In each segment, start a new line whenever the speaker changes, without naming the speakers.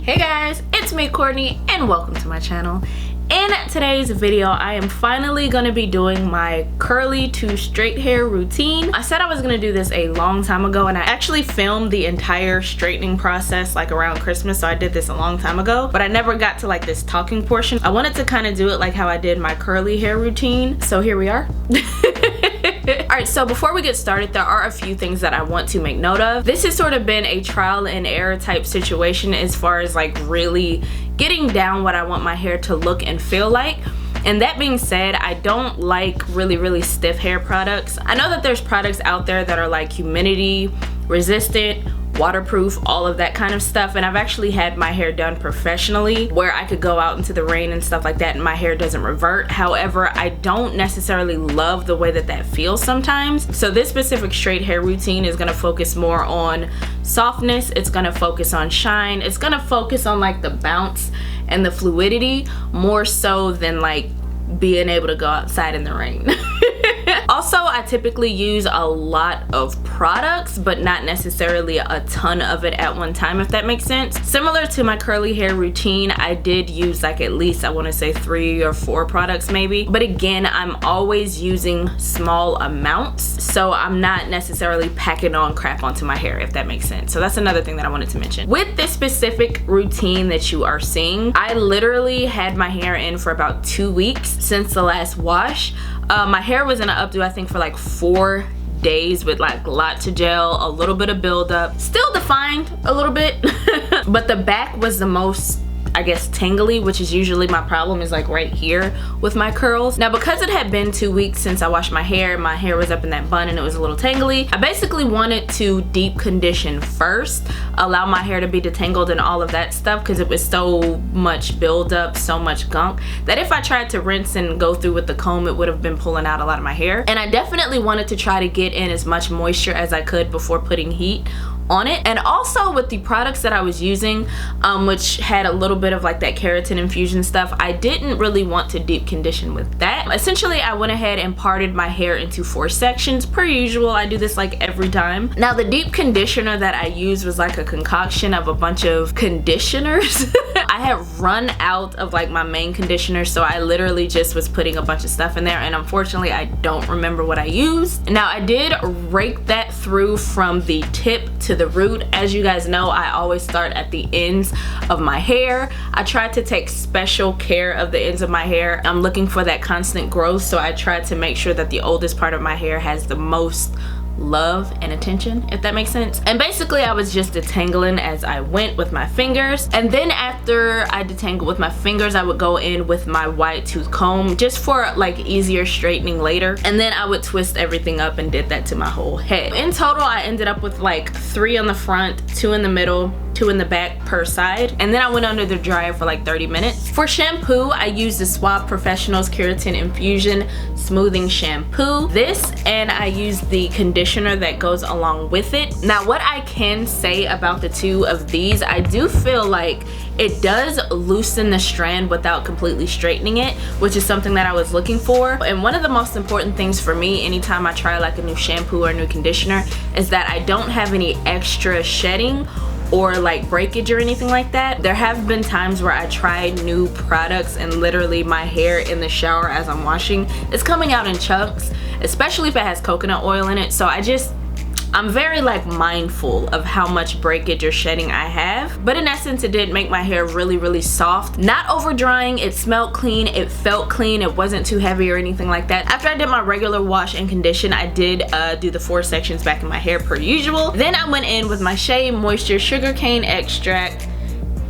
Hey guys, it's me Courtney and welcome to my channel. In today's video, I am finally going to be doing my curly to straight hair routine. I said I was going to do this a long time ago, and I actually filmed the entire straightening process like around Christmas, so I did this a long time ago, but I never got to like this talking portion. I wanted to kind of do it like how I did my curly hair routine, so here we are. Alright, so before we get started, there are a few things that I want to make note of. This has sort of been a trial and error type situation as far as like really getting down what I want my hair to look and feel like. And that being said, I don't like really stiff hair products. I know that there's products out there that are like humidity resistant, waterproof, all of that kind of stuff, and I've actually had my hair done professionally where I could go out into the rain and stuff like that and my hair doesn't revert. However, I don't necessarily love the way that that feels sometimes. So this specific straight hair routine is going to focus more on softness, it's going to focus on shine, it's going to focus on like the bounce and the fluidity more so than like being able to go outside in the rain. Also, I typically use a lot of products, but not necessarily a ton of it at one time, if that makes sense. Similar to my curly hair routine, I did use like at least, I want to say 3 or 4 products maybe. But again, I'm always using small amounts, so I'm not necessarily packing on crap onto my hair, if that makes sense. So that's another thing that I wanted to mention. With this specific routine that you are seeing, I literally had my hair in for about 2 weeks since the last wash. My hair was in an updo I think for like 4 days with like lots of gel, a little bit of buildup, still defined a little bit, but the back was the most, I guess, tangly, which is usually my problem, is like right here with my curls. Now because it had been 2 weeks since I washed my hair was up in that bun and it was a little tangly. I basically wanted to deep condition first, allow my hair to be detangled and all of that stuff, because it was so much buildup, so much gunk, that if I tried to rinse and go through with the comb, it would have been pulling out a lot of my hair. And I definitely wanted to try to get in as much moisture as I could before putting heat on it. And also with the products that I was using, which had a little bit of like that keratin infusion stuff, I didn't really want to deep condition with that. Essentially, I went ahead and parted my hair into 4 sections per usual. I do this like every time. Now the deep conditioner that I used was like a concoction of a bunch of conditioners. I had run out of like my main conditioner, so I literally just was putting a bunch of stuff in there, and unfortunately I don't remember what I used. Now I did rake that through from the tip to the root. As you guys know, I always start at the ends of my hair. I try to take special care of the ends of my hair. I'm looking for that constant growth, so I try to make sure that the oldest part of my hair has the most love and attention, if that makes sense. And basically I was just detangling as I went with my fingers, and then after I detangled with my fingers, I would go in with my wide tooth comb just for like easier straightening later, and then I would twist everything up and did that to my whole head. In total, I ended up with like 3 on the front, 2 in the middle, 2 in the back per side, and then I went under the dryer for like 30 minutes. For shampoo, I used the Suave Professional's Keratin Infusion Smoothing Shampoo. This, and I used the conditioner that goes along with it. Now what I can say about the 2 of these, I do feel like it does loosen the strand without completely straightening it, which is something that I was looking for. And one of the most important things for me anytime I try like a new shampoo or a new conditioner is that I don't have any extra shedding or like breakage or anything like that. There have been times where I tried new products and literally my hair in the shower as I'm washing is coming out in chunks, especially if it has coconut oil in it. So I'm very like mindful of how much breakage or shedding I have, but in essence it did make my hair really soft, not over drying. It smelled clean, it felt clean, it wasn't too heavy or anything like that. After I did my regular wash and condition, I did do the 4 sections back in my hair per usual. Then I went in with my Shea Moisture Sugarcane Extract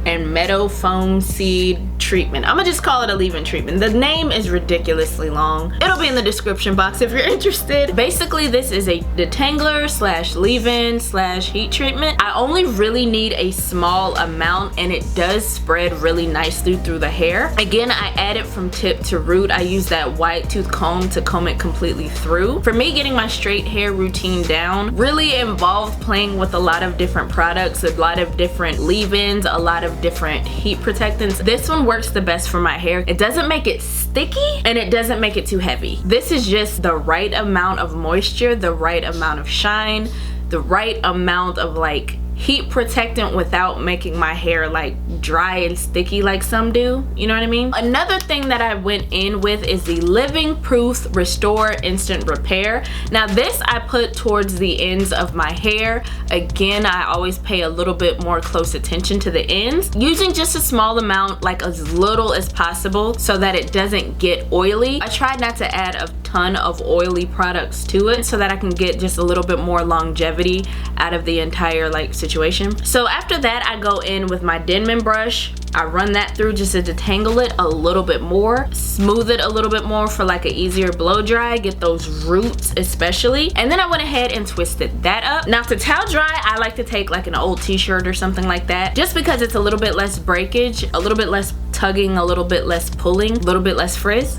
and Meadowfoam Seed treatment. I'm gonna just call it a leave-in treatment. The name is ridiculously long. It'll be in the description box if you're interested. Basically, this is a detangler slash leave-in slash heat treatment. I only really need a small amount, and it does spread really nicely through the hair. Again, I add it from tip to root. I use that wide tooth comb to comb it completely through. For me, getting my straight hair routine down really involved playing with a lot of different products, a lot of different leave-ins, a lot of different heat protectants. This one works the best for my hair. It doesn't make it sticky and it doesn't make it too heavy. This is just the right amount of moisture, the right amount of shine, the right amount of like heat protectant without making my hair like dry and sticky like some do, you know what I mean? Another thing that I went in with is the Living Proof Restore Instant Repair. Now this I put towards the ends of my hair. Again, I always pay a little bit more close attention to the ends, using just a small amount, like as little as possible, so that it doesn't get oily. I tried not to add a ton of oily products to it so that I can get just a little bit more longevity out of the entire like situation. So after that, I go in with my Denman brush. I run that through just to detangle it a little bit more, smooth it a little bit more for like an easier blow dry, get those roots especially. And then I went ahead and twisted that up. Now to towel dry, I like to take like an old t-shirt or something like that, just because it's a little bit less breakage, a little bit less tugging, a little bit less pulling, a little bit less frizz.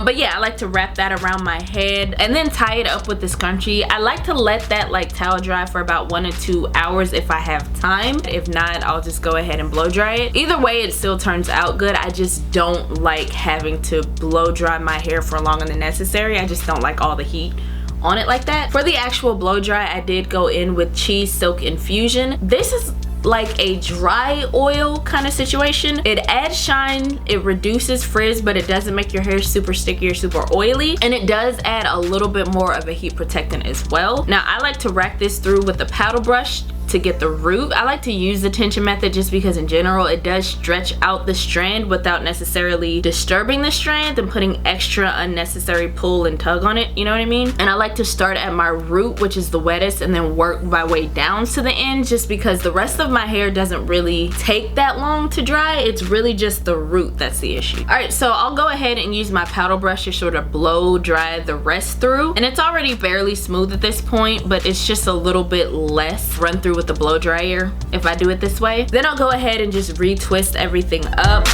But yeah, I like to wrap that around my head and then tie it up with the scrunchie. I like to let that like towel dry for about 1 to 2 hours if I have time. If not, I'll just go ahead and blow dry it. Either way, it still turns out good. I just don't like having to blow dry my hair for longer than necessary. I just don't like all the heat on it like that. For the actual blow dry, I did go in with Cheese Silk Infusion. This is like a dry oil kind of situation. It adds shine, it reduces frizz, but it doesn't make your hair super sticky or super oily, and it does add a little bit more of a heat protectant as well. Now I like to rack this through with the paddle brush to get the root. I like to use the tension method just because in general it does stretch out the strand without necessarily disturbing the strand and putting extra unnecessary pull and tug on it, you know what I mean? And I like to start at my root, which is the wettest, and then work my way down to the end, just because the rest of my hair doesn't really take that long to dry. It's really just the root that's the issue. All right, so I'll go ahead and use my paddle brush to sort of blow dry the rest through, and it's already fairly smooth at this point, but it's just a little bit less run through with the blow dryer if I do it this way. Then I'll go ahead and just retwist everything up.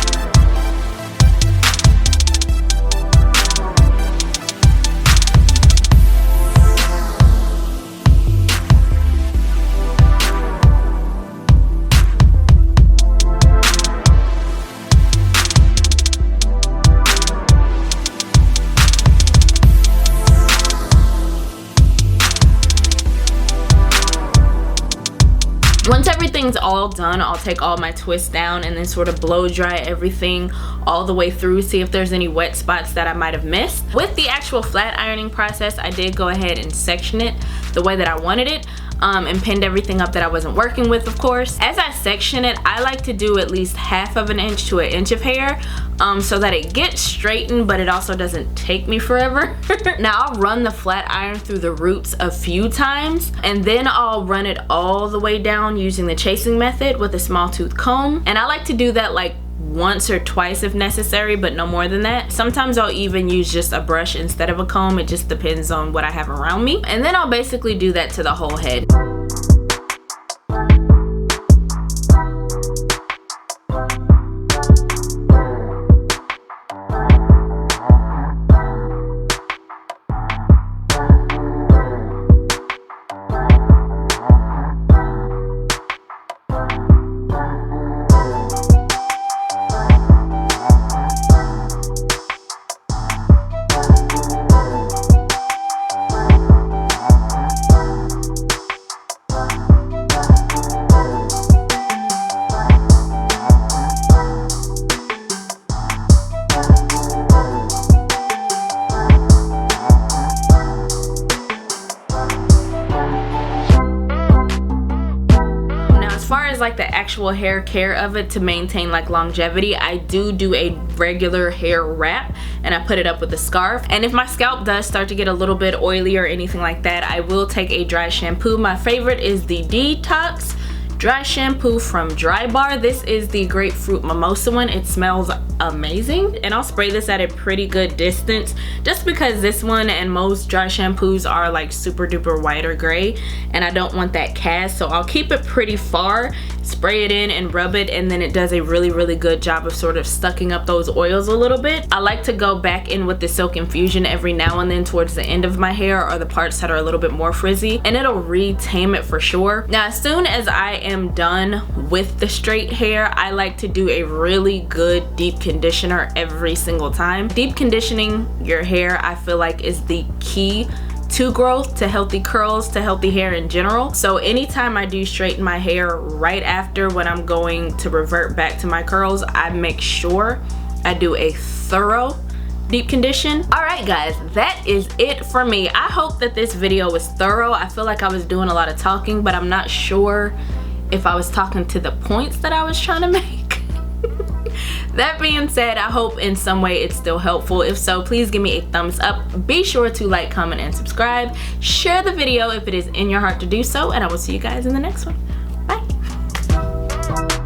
Once everything's all done, I'll take all my twists down and then sort of blow dry everything all the way through, see if there's any wet spots that I might have missed. With the actual flat ironing process, I did go ahead and section it the way that I wanted it. And pinned everything up that I wasn't working with, of course. As I section it, I like to do at least 1/2 inch to 1 inch of hair so that it gets straightened, but it also doesn't take me forever. Now I'll run the flat iron through the roots a few times, and then I'll run it all the way down using the chasing method with a small tooth comb. And I like to do that like once or twice if necessary, but no more than that. Sometimes I'll even use just a brush instead of a comb. It just depends on what I have around me. And then I'll basically do that to the whole head. Like the actual hair care of it to maintain like longevity, I do a regular hair wrap, and I put it up with a scarf. And if my scalp does start to get a little bit oily or anything like that, I will take a dry shampoo. My favorite is the Detox dry shampoo from DryBar. This is the Grapefruit Mimosa one. It smells amazing, and I'll spray this at a pretty good distance just because this one and most dry shampoos are like super duper white or gray, and I don't want that cast, so I'll keep it pretty far, spray it in and rub it, and then it does a really good job of sort of sucking up those oils a little bit. I like to go back in with the Silk Infusion every now and then towards the end of my hair or the parts that are a little bit more frizzy, and it'll re-tame it for sure. Now as soon as I am done with the straight hair, I like to do a really good deep conditioner every single time. Deep conditioning your hair, I feel like, is the key to growth, to healthy curls, to healthy hair in general. So anytime I do straighten my hair right after when I'm going to revert back to my curls, I make sure I do a thorough deep condition. All right guys, that is it for me. I hope that this video was thorough. I feel like I was doing a lot of talking, but I'm not sure if I was talking to the points that I was trying to make. That being said, I hope in some way it's still helpful. If so, please give me a thumbs up. Be sure to like, comment, and subscribe. Share the video if it is in your heart to do so, and I will see you guys in the next one. Bye.